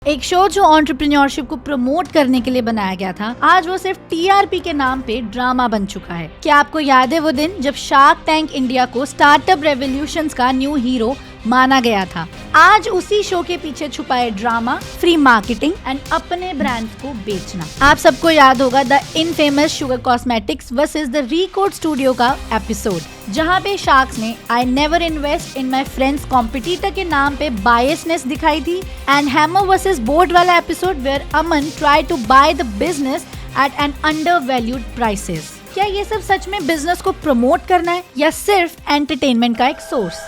एक शो जो एंटरप्रेन्योरशिप को प्रमोट करने के लिए बनाया गया था, आज वो सिर्फ टीआरपी के नाम पे ड्रामा बन चुका है। क्या आपको याद है वो दिन जब शार्क टैंक इंडिया को स्टार्टअप रेवोल्यूशंस का न्यू हीरो माना गया था? आज उसी शो के पीछे छुपा है ड्रामा, फ्री मार्केटिंग एंड अपने ब्रांड्स को बेचना। आप सबको याद होगा the infamous Sugar Cosmetics versus the record studio का एपिसोड, जहाँ पे शार्क्स ने I never invest in my friends competitor के नाम पे बायसनेस दिखाई थी, एंड हैमर वर्सेस बोर्ड वाला episode where Aman try to buy the business at an under valued prices. क्या ये सब सच में बिजनेस को प्रमोट करना है या सिर्फ एंटरटेनमेंट का एक source?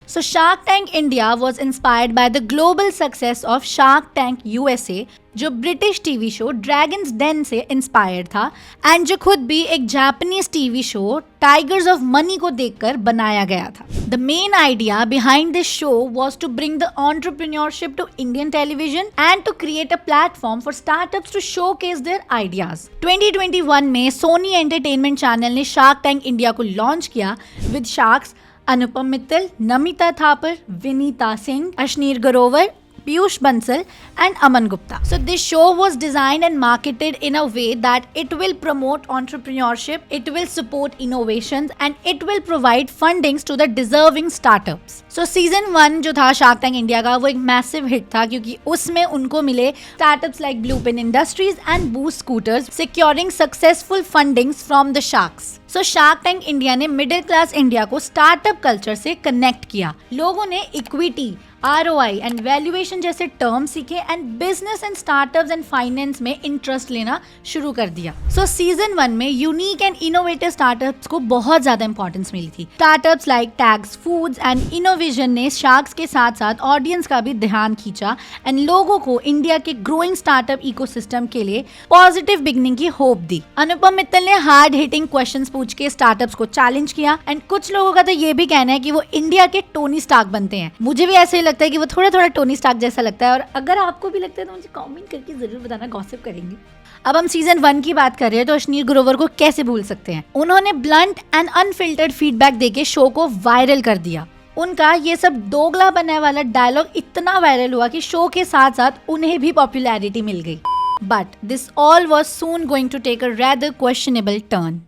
So Shark Tank India was inspired by the global success of Shark Tank USA, जो British TV show Dragons Den से इंस्पायर्ड था एंड जो खुद भी एक Japanese TV show Tigers of Money को देखकर बनाया गया था। The main idea behind this show was to bring the entrepreneurship to Indian television and to create a platform for startups to showcase their ideas. 2021 में Sony Entertainment Channel ने Shark Tank India को launch किया with sharks Anupam Mittal, Namita Thapar, Vinita Singh, Ashneer Grover, Piyush Bansal and Aman Gupta. So this show was designed and marketed in a way that it will promote entrepreneurship, it will support innovations and it will provide fundings to the deserving startups. So season 1 जो था Shark Tank India का, वो एक massive hit था क्योंकि उसमें उनको मिले startups like Bluepin Industries and Boost Scooters securing successful fundings from the sharks. So Shark Tank India ने मिडिल क्लास इंडिया को स्टार्टअप कल्चर से कनेक्ट किया। लोगों ने इक्विटी, ROI एंड वैल्यूएशन जैसे टर्म सीखे and business and startups and finance में interest लेना शुरू कर दिया। सो सीजन 1 में यूनिक एंड इनोवेटिव स्टार्टअप्स को बहुत ज्यादा इंपॉर्टेंस मिली थी। Startups like tags foods and Innovision ने शार्क्स के साथ साथ ऑडियंस का भी ध्यान खींचा एंड लोगों को इंडिया के ग्रोइंग स्टार्टअप इकोसिस्टम के लिए पॉजिटिव बिगनिंग की होप दी। अनुपम मित्तल ने हार्ड हिटिंग क्वेश्चंस पूछ के स्टार्टअप्स को चैलेंज किया एंड कुछ लोगों का तो ये भी कहना है कि वो इंडिया के टोनी स्टार्क बनते हैं। मुझे भी ऐसे लगता है कि वो थोड़ा थोड़ा टोनी स्टार्क जैसा लगता है, और अगर आपको भी लगता है तो मुझे कमेंट करके जरूर बताना, गॉसिप करेंगे। अब हम सीजन 1 की बात कर रहे हैं तो अश्नीर ग्रोवर को कैसे भूल सकते हैं। उन्होंने ब्लंट एंड अनफिल्टर्ड फीडबैक देके शो को वायरल कर दिया। उनका ये सब दोगला बनने वाला डायलॉग इतना वायरल हुआ कि शो के साथ साथ उन्हें भी पॉपुलैरिटी मिल गई। But this all was soon going to take a rather questionable turn.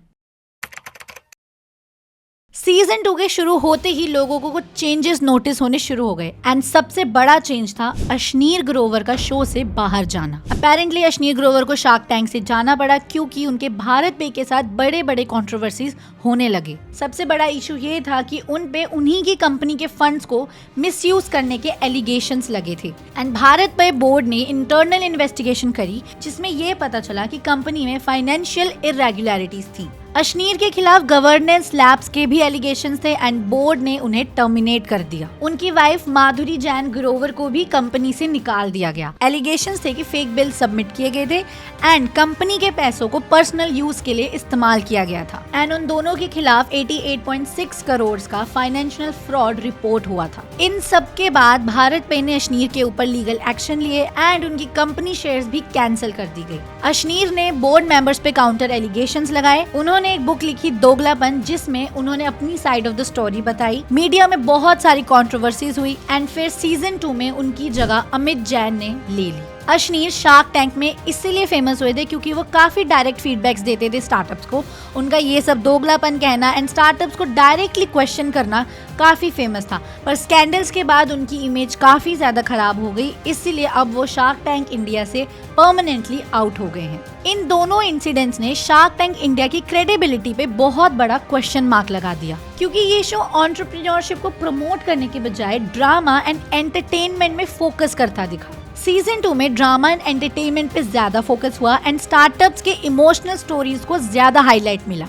Season 2 के शुरू होते ही लोगों को कुछ चेंजेस नोटिस होने शुरू हो गए एंड सबसे बड़ा चेंज था अश्नीर ग्रोवर का शो से बाहर जाना। अपेरेंटली अश्नीर ग्रोवर को शार्क टैंक से जाना पड़ा क्योंकि उनके भारत पे के साथ बड़े बड़े कंट्रोवर्सीज होने लगे। सबसे बड़ा इशू ये था कि उन पे उन्हीं की कंपनी के फंड्स को मिसयूज करने के एलिगेशंस लगे थे एंड भारत पे बोर्ड ने इंटरनल इन्वेस्टिगेशन करी जिसमें ये पता चला कि कंपनी में फाइनेंशियल इरेगुलरिटीज थी। अश्नीर के खिलाफ गवर्नेंस लैप्स के भी एलिगेशंस थे एंड बोर्ड ने उन्हें टर्मिनेट कर दिया। उनकी वाइफ माधुरी जैन ग्रोवर को भी कंपनी से निकाल दिया गया। एलिगेशंस थे कि फेक बिल सबमिट किए गए थे एंड कंपनी के पैसों को पर्सनल यूज के लिए इस्तेमाल किया गया था एंड उन दोनों के खिलाफ 88.6 करोड़ का फाइनेंशियल फ्रॉड रिपोर्ट हुआ था। इन सब के बाद भारत पे ने अश्नीर के ऊपर लीगल एक्शन लिए एंड उनकी कंपनी शेयर्स भी कैंसिल कर दी गई। अश्नीर ने बोर्ड मेंबर्स पे काउंटर एलिगेशंस लगाए। उन्होंने एक बुक लिखी दोगलापन, जिसमें उन्होंने अपनी साइड ऑफ द स्टोरी बताई। मीडिया में बहुत सारी कंट्रोवर्सीज हुई एंड फिर सीजन 2 में उनकी जगह अमित जैन ने ले ली। अश्नीर शार्क टैंक में इसीलिए फेमस हुए थे क्योंकि वो काफी डायरेक्ट फीडबैक्स देते थे स्टार्टअप्स को। उनका ये सब दोगलापन कहना एंड स्टार्टअप्स को डायरेक्टली क्वेश्चन करना काफी फेमस था, पर स्कैंडल्स के बाद उनकी इमेज काफी ज्यादा खराब हो गई, इसीलिए अब वो शार्क टैंक इंडिया से परमानेंटली आउट हो गए हैं। इन दोनों इंसिडेंट्स ने शार्क टैंक इंडिया की क्रेडिबिलिटी पे बहुत बड़ा क्वेश्चन मार्क लगा दिया क्योंकि ये शो एंटरप्रेन्योरशिप को प्रमोट करने के बजाय ड्रामा एंड एंटरटेनमेंट में फोकस करता दिखा। सीजन 2 में ड्रामा एंड एंटरटेनमेंट पे ज्यादा फोकस हुआ एंड स्टार्टअप्स के इमोशनल स्टोरीज को ज्यादा हाईलाइट मिला।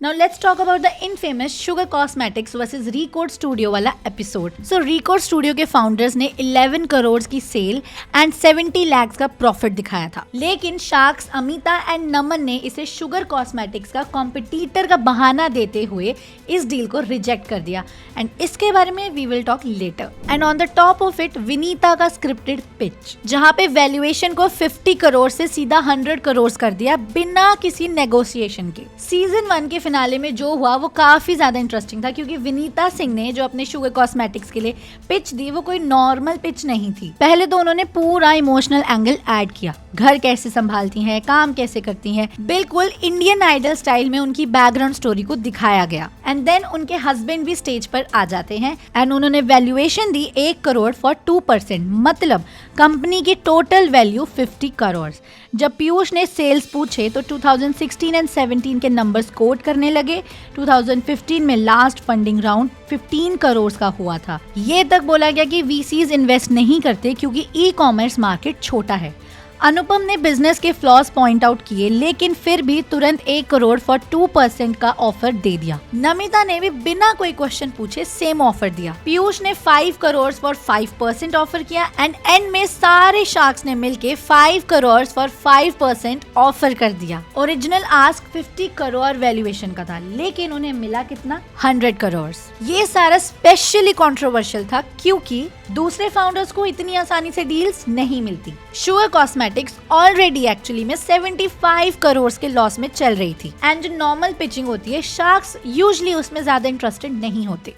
Now let's talk about the infamous Sugar Cosmetics versus Record Studio वाला एपिसोड। So Record Studio के फाउंडर्स ने 11 करोड़ की सेल एंड 70 लाख का प्रॉफिट दिखाया था, लेकिन शार्क्स अमिता एंड नमन ने इसे शुगर कॉस्मेटिक्स का कॉम्पिटिटर का बहाना देते हुए इस डील को रिजेक्ट कर दिया एंड इसके बारे में we will talk later. And on the top of it Vinita का स्क्रिप्टेड पिच, जहाँ पे वैल्यूएशन को 50 करोड़ से सीधा 100 करोड़ कर दिया बिना किसी नेगोशिएशन के। सीजन 1 के फिनाले में जो हुआ वो काफी ज्यादा इंटरेस्टिंग था, क्योंकि विनीता सिंह ने जो अपने शुगर कॉस्मेटिक्स के लिए पिच दी वो कोई नॉर्मल पिच नहीं थी। पहले तो उन्होंने पूरा इमोशनल एंगल ऐड किया, घर कैसे संभालती हैं, काम कैसे करती हैं, बिल्कुल इंडियन आइडल स्टाइल में उनकी बैकग्राउंड स्टोरी को दिखाया गया। एंड देन उनके हस्बैंड भी स्टेज पर आ जाते हैं एंड उन्होंने वैल्यूएशन दी 1 करोड़ फॉर 2%, मतलब कंपनी की टोटल वैल्यू 50 करोड़। जब पीयूष ने सेल्स पूछे तो 2016 एंड 17 के नंबर्स कोट करने लगे। 2015 में लास्ट फंडिंग राउंड 15 करोड़ का हुआ था। ये तक बोला गया कि वीसीज इन्वेस्ट नहीं करते क्योंकि ई कॉमर्स मार्केट छोटा है। अनुपम ने बिजनेस के फ्लॉज पॉइंट आउट किए, लेकिन फिर भी तुरंत 1 करोड़ फॉर 2% का ऑफर दे दिया। नमिता ने भी बिना कोई क्वेश्चन पूछे सेम ऑफर दिया। पीयूष ने 5 करोड़ फॉर 5% ऑफर किया एंड एंड में सारे शार्क्स ने मिलके 5 करोड़ फॉर 5% ऑफर कर दिया। ओरिजिनल आस्क 50 करोड़ वैल्यूएशन का था, लेकिन उन्हें मिला कितना, 100 करोड़। ये सारा स्पेशली कंट्रोवर्शियल था क्योंकि दूसरे फाउंडर्स को इतनी आसानी से डील्स नहीं मिलती। शुगर कॉस्मेटिक्स ऑलरेडी एक्चुअली में 75 करोड़ के लॉस में चल रही थी एंड जो नॉर्मल पिचिंग होती है शार्क्स यूजुअली उसमें ज्यादा इंटरेस्टेड नहीं होते।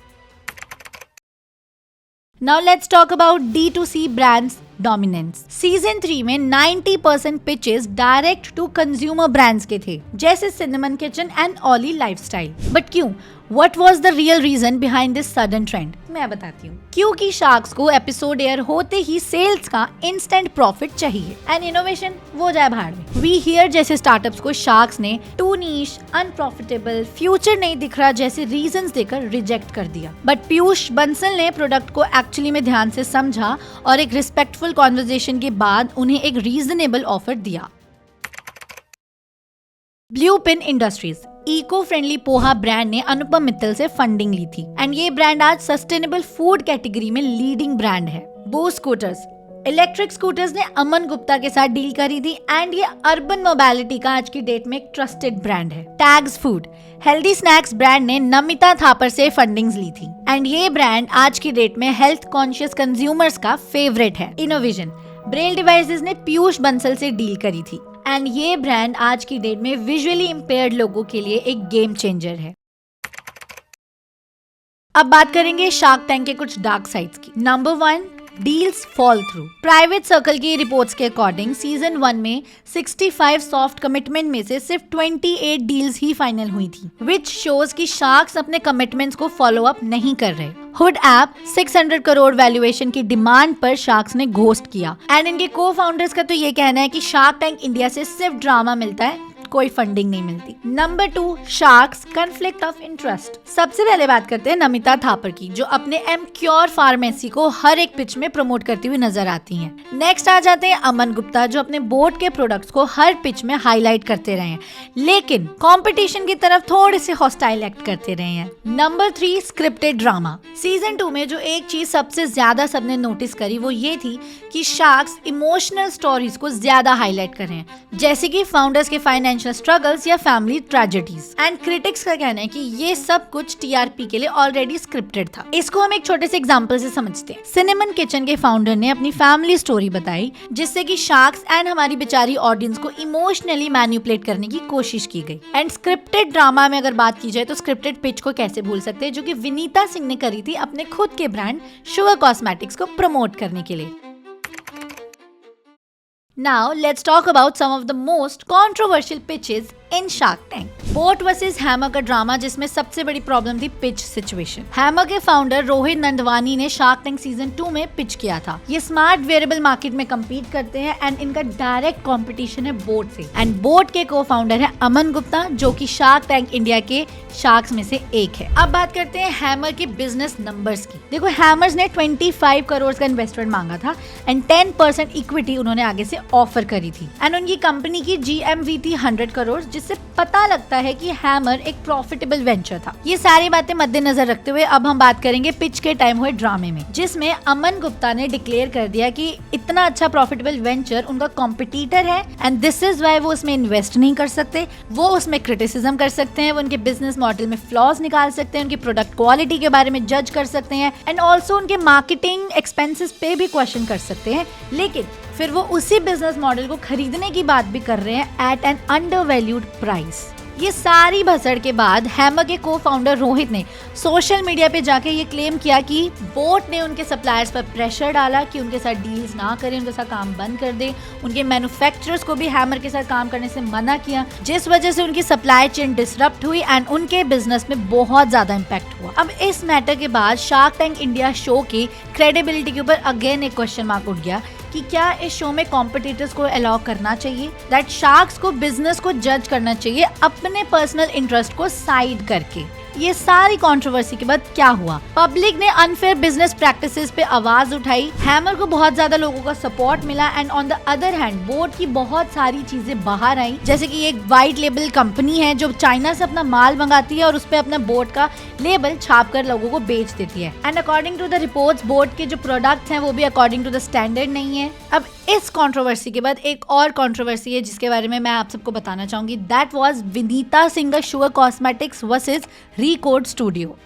Now let's talk about D2C brands dominance. Season 3 में 90% pitches direct to consumer brands के थे, जैसे Cinnamon Kitchen and Olly Lifestyle. But क्यों? What was the real reason behind this sudden trend? मैं बताती हूँ। क्योंकि शार्क्स को एपिसोड एयर होते ही सेल्स का इंस्टेंट प्रॉफिट चाहिए एंड इनोवेशन वो जाए भाड़ में। वी हियर जैसे स्टार्टअप्स को शार्क्स ने टू नीश, अनप्रॉफिटेबल, फ्यूचर नहीं दिख रहा जैसे रीजंस देकर रिजेक्ट कर दिया। बट पीयूष बंसल ने प्रोडक्ट को एक्चुअली में ध्यान से समझा और एक रिस्पेक्टफुल कॉन्वर्सेशन के बाद उन्हें एक रीजनेबल ऑफर दिया। Bluepin industries eco friendly poha brand ने अनुपम मित्तल से फंडिंग ली थी एंड ये ब्रांड आज सस्टेनेबल फूड कैटेगरी में लीडिंग ब्रांड है। बो स्कूटर्स, इलेक्ट्रिक स्कूटर्स ने अमन गुप्ता के साथ डील करी थी एंड ये अर्बन मोबिलिटी का आज की डेट में एक ट्रस्टेड ब्रांड है। Tags food, healthy snacks brand ने नमिता थापर से फंडिंग्स ली थी एंड ये ब्रांड आज की डेट में हेल्थ कॉन्शियस कंज्यूमर्स का फेवरेट है। इनोविजन, ब्रेल डिवाइसेस ने पीयूष बंसल से डील करी थी एंड ये ब्रांड आज की डेट में विजुअली इम्पेयर्ड लोगों के लिए एक गेम चेंजर है। अब बात करेंगे शार्क टैंक के कुछ डार्क साइड्स की। Number 1, deals fall through. Private circle की रिपोर्ट्स के अकॉर्डिंग सीजन 1 में 65 सॉफ्ट कमिटमेंट में से सिर्फ 28 डील्स ही फाइनल हुई थी, विच शोज कि शार्क्स अपने कमिटमेंट्स को फॉलो अप नहीं कर रहे। हुड ऐप 600 करोड़ वैल्यूएशन की डिमांड पर शार्क्स ने घोस्ट किया एंड इनके को फाउंडर्स का तो ये कहना है कि शार्क टैंक इंडिया से सिर्फ ड्रामा मिलता है, कोई फंडिंग नहीं मिलती। Number 2, sharks conflict of interest. सबसे पहले बात करते हैं नमिता थापर की, जो अपने एमक्योर फार्मेसी को हर एक पिच में प्रमोट करती हुई नजर आती हैं। नेक्स्ट आ जाते हैं अमन गुप्ता, जो अपने बोर्ड के प्रोडक्ट्स को हर पिच में हाईलाइट करते रहे हैं, लेकिन कंपटीशन की तरफ थोड़े से हॉस्टाइल एक्ट करते रहे हैं। Number 3, scripted drama. सीजन 2 में जो एक चीज सबसे ज्यादा सबने नोटिस करी वो ये थी कि शार्क्स इमोशनल स्टोरीज को ज्यादा हाईलाइट कर रहे हैं, जैसे कि फाउंडर्स के फाइनेंशियल स्ट्रगल्स या फैमिली ट्रेजेडीज। एंड क्रिटिक्स का कहना है कि ये सब कुछ टीआरपी के लिए ऑलरेडी स्क्रिप्टेड था। इसको हम एक छोटे से एग्जांपल से समझते हैं। सिनेमन किचन के फाउंडर ने अपनी फैमिली स्टोरी बताई, जिससे कि शार्क्स एंड हमारी बेचारी ऑडियंस को इमोशनली मैनिपुलेट करने की कोशिश की गई। एंड स्क्रिप्टेड ड्रामा में अगर बात की जाए तो स्क्रिप्टेड पिच को कैसे भूल सकते हैं, जो कि विनीता सिंह ने करी थी अपने खुद के ब्रांड शुगर कॉस्मेटिक्स को प्रमोट करने के लिए। Now let's talk about some of the most controversial pitches in Shark Tank. Boat versus hammer का ड्रामा, जिसमें सबसे बड़ी प्रॉब्लम थी पिच सिचुएशन। हैमर के फाउंडर रोहित नंदवानी ने शार्क टैंक सीजन 2 में पिच किया था। ये स्मार्ट वेरिएबल मार्केट में compete करते हैं एंड इनका डायरेक्ट कंपटीशन है बोट से। एंड बोट के को फाउंडर है अमन गुप्ता, जो कि शार्क टैंक इंडिया के शार्क्स में से एक है। अब बात करते हैं हैमर के बिजनेस नंबर्स की। देखो, हैमर्स ने 25 करोड़ का इन्वेस्टमेंट मांगा था एंड 10% इक्विटी उन्होंने आगे से ऑफर करी थी एंड उनकी कंपनी की GMV थी 100 करोड़, जिससे पता लगता है कि हैमर एक प्रॉफिटेबल वेंचर था। ये सारी बातें मद्देनजर रखते हुए अब हम बात करेंगे पिच के टाइम हुए ड्रामे में, जिसमें अमन गुप्ता ने डिक्लेयर कर दिया कि इतना अच्छा प्रॉफिटेबल वेंचर उनका कॉम्पिटिटर है एंड दिस इज वाई वो उसमें इन्वेस्ट नहीं कर सकते। वो उसमें क्रिटिसिज्म कर सकते हैं, वो उनके बिजनेस मॉडल में फ्लॉज निकाल सकते हैं, उनकी प्रोडक्ट क्वालिटी के बारे में जज कर सकते हैं एंड ऑल्सो उनके मार्केटिंग एक्सपेंसेस पे भी क्वेश्चन कर सकते हैं, लेकिन फिर वो उसी बिजनेस मॉडल को खरीदने की बात भी कर रहे हैं एट एन अंडरवैल्यूड प्राइस। ये सारी भसड़ के बाद हैमर के को फाउंडर रोहित ने सोशल मीडिया पे जाके ये क्लेम किया कि बोट ने उनके सप्लायर्स पर प्रेशर डाला कि उनके साथ डील्स ना करें, उनके साथ काम बंद कर दे, उनके मैन्युफैक्चरर्स को भी हैमर के साथ काम करने से मना किया, जिस वजह से उनकी सप्लाई चेन डिसरप्ट हुई एंड उनके बिजनेस में बहुत ज्यादा इम्पैक्ट हुआ। अब इस मैटर के बाद शार्क टैंक इंडिया शो की क्रेडिबिलिटी के ऊपर अगेन एक क्वेश्चन मार्क उठ गया कि क्या इस शो में कॉम्पिटिटर्स को अलाउ करना चाहिए, दैट शार्क्स को बिजनेस को जज करना चाहिए अपने पर्सनल इंटरेस्ट को साइड करके। ये सारी कंट्रोवर्सी के बाद क्या हुआ, पब्लिक ने अनफेयर बिजनेस प्रैक्टिसेस पे आवाज उठाई, हैमर को बहुत ज्यादा लोगों का सपोर्ट मिला and on the other hand boat की बहुत सारी चीजें बाहर आई, जैसे कि एक वाइट लेबल कंपनी है जो चाइना से अपना माल मंगाती है और उस पे अपना बोट का लेबल छाप कर लोगों को बेच देती है and according to the reports boAt के जो प्रोडक्ट्स हैं वो भी अकॉर्डिंग टू द स्टैंडर्ड नहीं है। अब इस कंट्रोवर्सी के बाद एक और कंट्रोवर्सी है जिसके बारे में मैं आप सबको बताना चाहूंगी, that was Vinita Singh sugar Cosmetics versus record studio.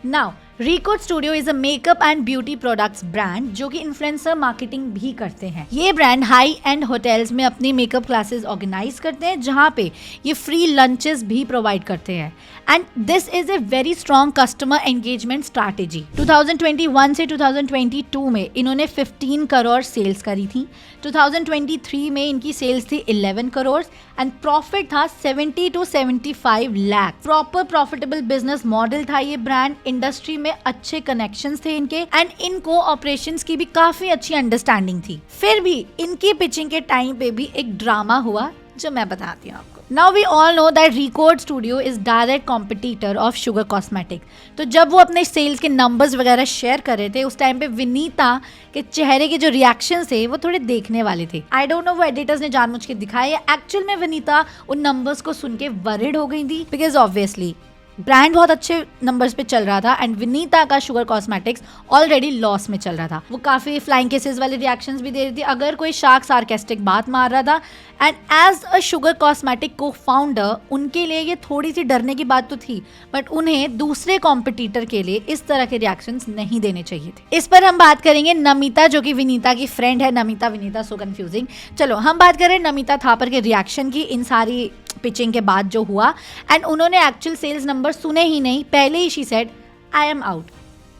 Now record studio is a makeup and beauty products brand जो कि इन्फ्लुएंसर मार्केटिंग भी करते हैं। ये ब्रांड हाई एंड होटल्स में अपनी मेकअप क्लासेस ऑर्गेनाइज करते हैं जहां पे ये फ्री लंचेस भी प्रोवाइड करते हैं and this is a very strong customer engagement strategy. 2021 से 2022 में इन्होंने 15 करोड़ सेल्स करी थी, 2023 में इनकी सेल्स थी 11 करोड़ एंड प्रॉफिट था 70 to 75 lakh. Proper profitable business model था ये ब्रांड, इंडस्ट्री में अच्छे कनेक्शंस थे इनके एंड इनको ऑपरेशंस की भी काफी अच्छी अंडरस्टैंडिंग थी। फिर भी इनकी पिचिंग के टाइम पे भी एक ड्रामा हुआ जो मैं बताती हूँ आपको। Now we all know that Record Studio is direct competitor of Sugar Cosmetics. तो जब वो अपने सेल्स के नंबर्स वगैरह शेयर कर रहे थे उस टाइम पे विनीता के चेहरे के जो रिएक्शन थे वो थोड़े देखने वाले थे। आई डोंट नो वो एडिटर्स ने जानबूझ के दिखाया या एक्चुअल में विनीता उन नंबर्स को सुन के वरिड हो गई थी, बिकॉज ऑब्वियसली ब्रांड बहुत अच्छे नंबर्स पे चल रहा था एंड विनीता का शुगर कॉस्मेटिक्स ऑलरेडी लॉस में चल रहा था। वो काफी फ्लाइंग केसेस वाले रिएक्शंस भी दे रही थी अगर कोई शार्क सार्केस्टिक बात मार रहा था and as a Sugar Cosmetic को फाउंडर उनके लिए ये थोड़ी सी डरने की बात तो थी, बट उन्हें दूसरे कॉम्पिटिटर के लिए इस तरह के रिएक्शंस नहीं देने चाहिए थे। इस पर हम बात करेंगे नमिता जो कि विनीता की फ्रेंड है, नमिता विनीता सो कंफ्यूजिंग। चलो हम बात करें नमिता थापर के रिएक्शन की इन सारी पिचिंग के बाद जो हुआ एंड उन्होंने एक्चुअल सेल्स नंबर सुने ही नहीं, पहले ही she said I am out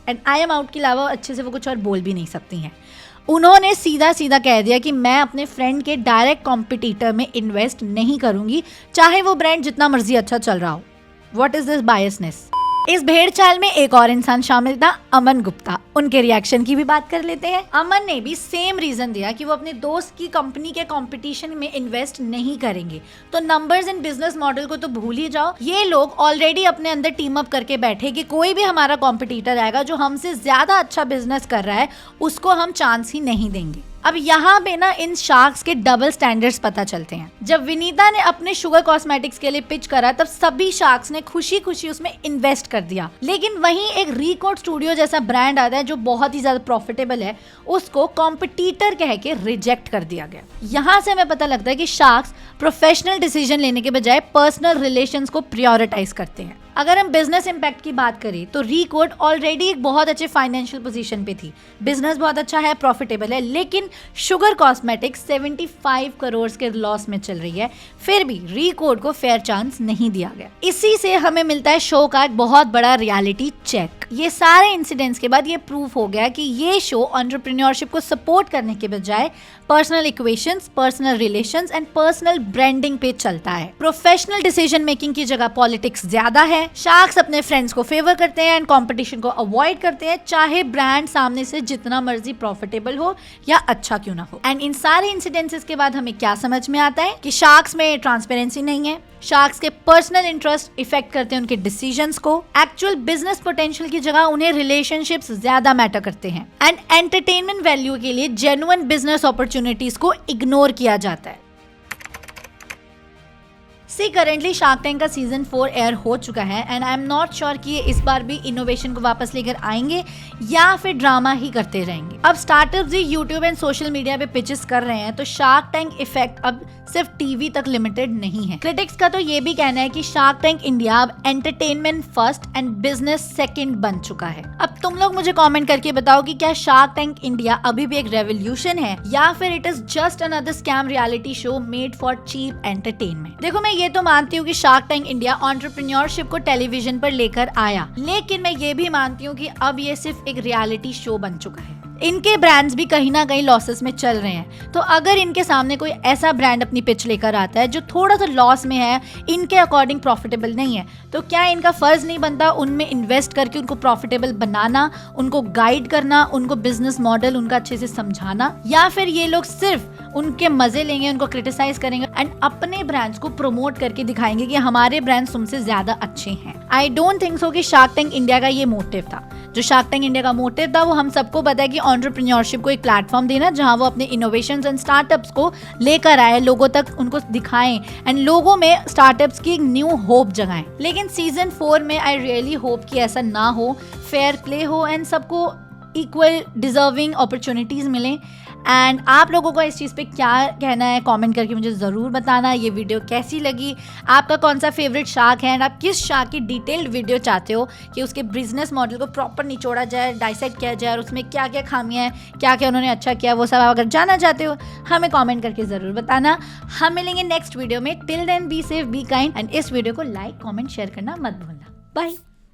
and I am out के अलावा अच्छे से वो कुछ और बोल भी नहीं सकती हैं। उन्होंने सीधा सीधा कह दिया कि मैं अपने फ्रेंड के डायरेक्ट कॉम्पिटिटर में इन्वेस्ट नहीं करूंगी चाहे वो ब्रांड जितना मर्जी अच्छा चल रहा हो। What is this biasness. इस भेड़ चाल में एक और इंसान शामिल था, अमन गुप्ता। उनके रिएक्शन की भी बात कर लेते हैं। अमन ने भी सेम रीजन दिया कि वो अपने दोस्त की कंपनी के कंपटीशन में इन्वेस्ट नहीं करेंगे। तो नंबर्स एंड बिजनेस मॉडल को तो भूल ही जाओ, ये लोग ऑलरेडी अपने अंदर टीम अप करके बैठे कि कोई भी हमारा कॉम्पिटिटर आएगा जो हमसे ज्यादा अच्छा बिजनेस कर रहा है उसको हम चांस ही नहीं देंगे। अब यहाँ पे ना इन शार्क्स के डबल स्टैंडर्ड्स पता चलते हैं। जब विनीता ने अपने शुगर कॉस्मेटिक्स के लिए पिच करा तब सभी शार्क्स ने खुशी खुशी उसमें इन्वेस्ट कर दिया, लेकिन वहीं एक रिकॉर्ड स्टूडियो जैसा ब्रांड आता है जो बहुत ही ज्यादा प्रॉफिटेबल है, उसको कॉम्पिटिटर कह के रिजेक्ट कर दिया गया। यहाँ से हमें पता लगता है कि शार्क्स प्रोफेशनल डिसीजन लेने के बजाय पर्सनल रिलेशंस को प्रायोरिटाइज करते हैं। अगर हम बिजनेस इम्पैक्ट की बात करें तो रिकॉर्ड ऑलरेडी एक बहुत अच्छे फाइनेंशियल पोजीशन पे थी, बिजनेस बहुत अच्छा है, प्रॉफिटेबल है, लेकिन शुगर कॉस्मेटिक्स 75 करोड़ के लॉस में चल रही है, फिर भी रिकॉर्ड को फेयर चांस नहीं दिया गया। इसी से हमें मिलता है शो का एक बहुत बड़ा रियलिटी चेक। ये सारे इंसिडेंट्स के बाद ये प्रूफ हो गया कि ये शो एंटरप्रेन्योरशिप को सपोर्ट करने के बजाय personal equations, personal relations and personal branding पे चलता है। प्रोफेशनल डिसीजन मेकिंग की जगह पॉलिटिक्स ज्यादा है। शार्क्स अपने फ्रेंड्स को फेवर करते हैं एंड कंपटीशन को अवॉइड करते हैं, चाहे ब्रांड सामने से जितना मर्जी प्रॉफिटेबल हो या अच्छा क्यों ना हो। एंड इन सारे इंसिडेंसेस के बाद हमें क्या समझ में आता है कि शार्क्स में ट्रांसपेरेंसी नहीं है, शार्क्स के पर्सनल इंटरेस्ट इफेक्ट करते हैं उनके डिसीजंस को, एक्चुअल बिजनेस पोटेंशियल की जगह उन्हें रिलेशनशिप्स ज्यादा मैटर करते हैं एंड एंटरटेनमेंट वैल्यू के लिए जेन्युइन बिजनेस अपॉर्चुनिटीज को इग्नोर किया जाता है। सी करेंटली शार्क टैंक का सीजन 4 एयर हो चुका है and I am not sure कि ये इस बार भी इनोवेशन को वापस लेकर आएंगे या फिर ड्रामा ही करते रहेंगे। अब स्टार्टअप्स भी यूट्यूब एंड सोशल मीडिया पे पिचेस कर रहे हैं, तो शार्क टैंक इफेक्ट अब सिर्फ टीवी तक लिमिटेड नहीं है। क्रिटिक्स का तो ये भी कहना है कि शार्क टैंक इंडिया अब entertainment first and business second बन चुका है। अब तुम लोग मुझे कमेंट करके बताओ कि क्या शार्क टैंक इंडिया अभी भी एक रेवोल्यूशन है या फिर it is just another scam reality show made for cheap entertainment. देखो, मैं ये तो मानती हूँ कि शार्क टैंक इंडिया एंटरप्रेन्योरशिप को टेलीविजन पर लेकर आया, लेकिन मैं ये भी मानती हूँ कि अब ये सिर्फ एक रियलिटी शो बन चुका है। इनके ब्रांड्स भी कहीं ना कहीं लॉसेस में चल रहे हैं, तो अगर इनके सामने कोई ऐसा ब्रांड अपनी पिच लेकर आता है जो थोड़ा सा लॉस में है, इनके अकॉर्डिंग प्रॉफिटेबल नहीं है, तो क्या इनका फर्ज नहीं बनता उनमें इन्वेस्ट करके उनको प्रॉफिटेबल बनाना, उनको गाइड करना, उनको बिजनेस मॉडल उनका अच्छे से समझाना? या फिर ये लोग सिर्फ उनके मजे लेंगे, उनको क्रिटिसाइज करेंगे एंड अपने ब्रांड्स को प्रमोट करके दिखाएंगे कि हमारे ब्रांड्स तुमसे ज्यादा अच्छे हैं? आई डोंट थिंक सो कि शार्क टैंक इंडिया का ये मोटिव था। जो शार्क टैंक इंडिया का मोटिव था वो हम सबको पता है कि एंटरप्रेन्योरशिप को एक प्लेटफॉर्म देना जहां वो अपने इनोवेशंस एंड स्टार्टअप्स को लेकर आए, लोगों तक उनको दिखाएं एंड लोगों में स्टार्टअप्स की एक न्यू होप जगाएं। लेकिन सीजन 4 में आई रियली होप कि ऐसा ना हो, फेयर प्ले हो एंड सबको इक्वल डिजर्विंग अपॉर्चुनिटीज मिलें। एंड आप लोगों को इस चीज़ पे क्या कहना है कमेंट करके मुझे ज़रूर बताना। ये वीडियो कैसी लगी, आपका कौन सा फेवरेट शार्क है एंड आप किस शार्क की डिटेल्ड वीडियो चाहते हो कि उसके बिजनेस मॉडल को प्रॉपर निचोड़ा जाए, डाइसेक्ट किया जाए और उसमें क्या क्या खामियां हैं, क्या क्या उन्होंने अच्छा किया, वो सब आप अगर जानना चाहते हो हमें कॉमेंट करके ज़रूर बताना। हम मिलेंगे नेक्स्ट वीडियो में। Till then be safe, be kind and इस वीडियो को लाइक, कॉमेंट, शेयर करना मत भूलना। बाय।